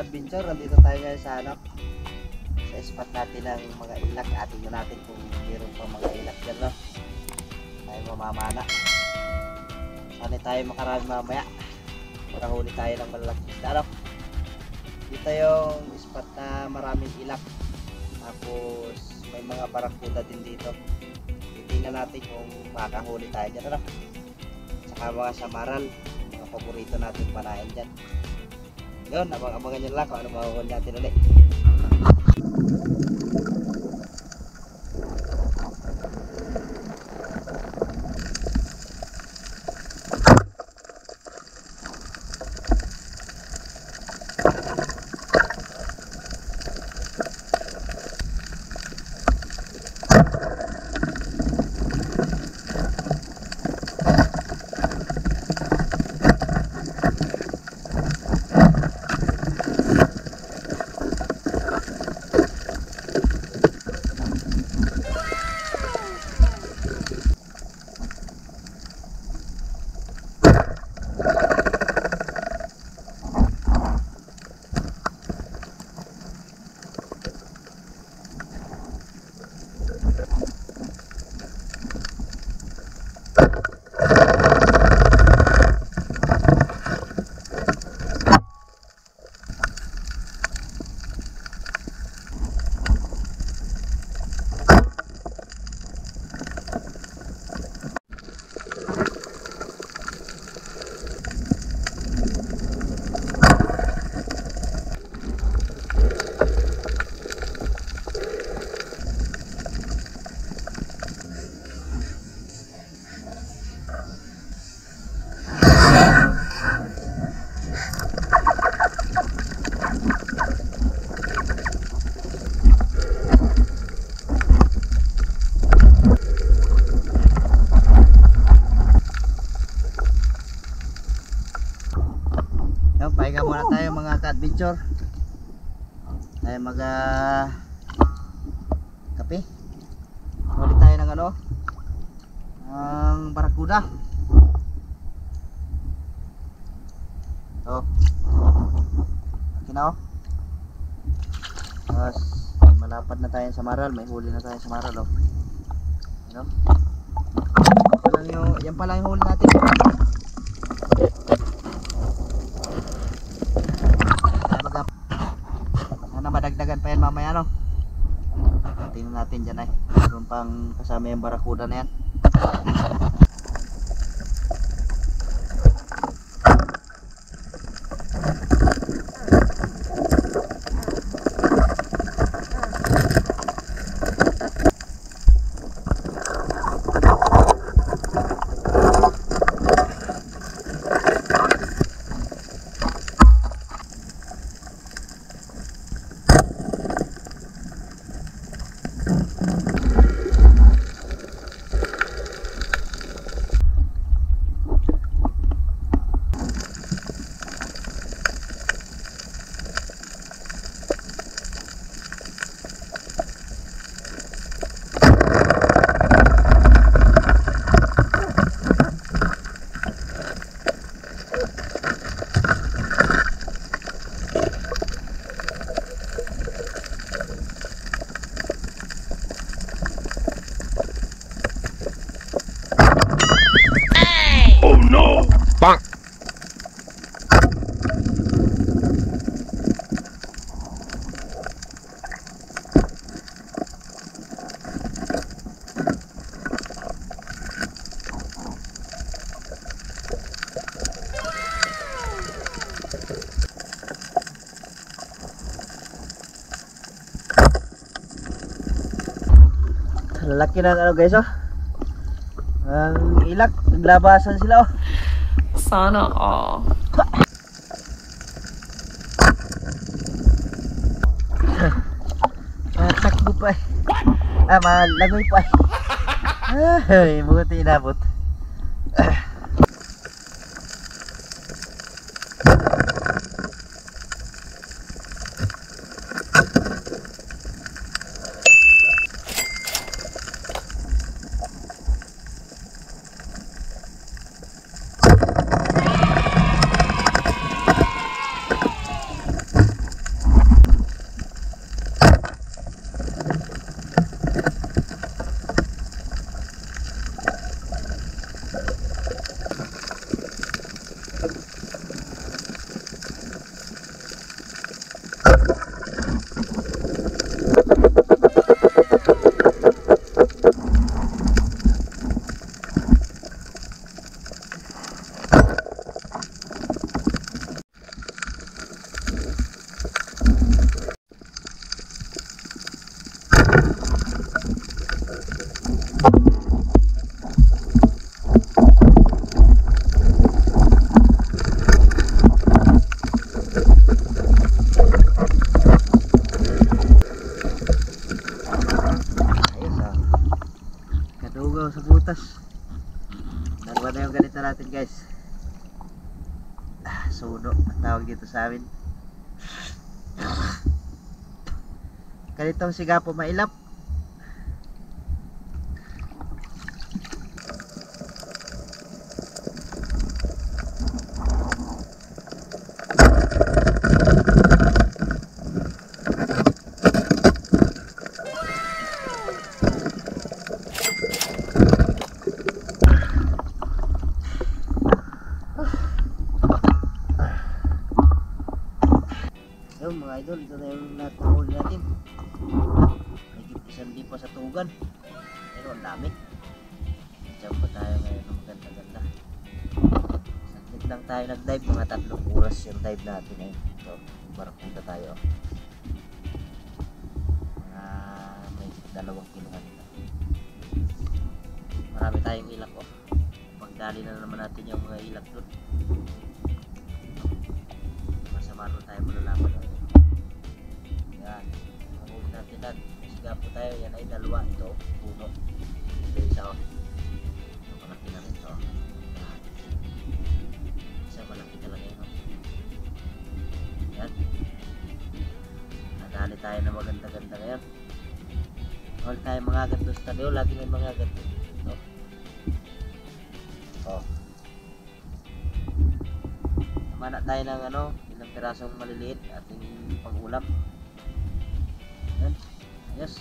ka-adventure, nandito tayo ngayon sa sa spot natin ng mga ilak. Tingnan natin kung mayroon pa mga ilak dyan, no? Tayo mamamana. Sana tayo makarami mamaya. Makahuli tayo ng malalaking isda, no? Dito yung spot na maraming ilak. Tapos may mga barakuda din dito. Titingnan natin kung makahuli tayo dyan, no? Saka mga samaral, mga paborito natin panahin dyan. Yun, abangan nyo lang kung ano mahuhuli natin ulit. Pahinga muna tayo mga ka-adventure. Tayo mag kape. Huli tayo ng ng barakuda. Oh. Okay na, oh. Tapos malapad na tayo sa maral, may huli na tayo sa maral, oh. Ano? Yan pa lang yung huli natin. Madagdagan pa yan mamaya, no? Tingnan natin dyan ay meron pang kasama yung barakuda na yan. Lalaki ng guys, oh. Ang ilak, naglabasan sila, oh. Sana all. Takbo pa eh. Malagoy pa eh. Ay, buti inabot. sa butas. Dalawa na yung ganito natin guys. Suno ang tawag dito sa amin. Ganitong sigapo mailap. Yung mga idol, ito na yung natahuli natin. May 1,000 pa sa tugan. Pero ang dami. Diyan pa tayo ngayon ng maganda-ganda. Saglit lang tayo nag-dive, mga 3 oras yung dive natin eh. Ito, barakuda tayo. May 2 kiluhan nito. Marami tayong ilak oh. Pagdali na naman natin yung mga ilak doon. Masama rin tayo malalaman. Yan, mahuli natin lahat. Siga po tayo, yan ay 2. Ito, puno. Ito isa oh. Ito malaki na rin ito. Isa malaki talaga yun oh. Yan. Nadali tayo na maganda-ganda ngayon. Mahal tayo mga agad doon sa tabi oh. Lagi may mga agad doon. Ito. Oh. Mana tayo ng ilang pirasong maliliit ating pang-ulam. Yan. Ayos.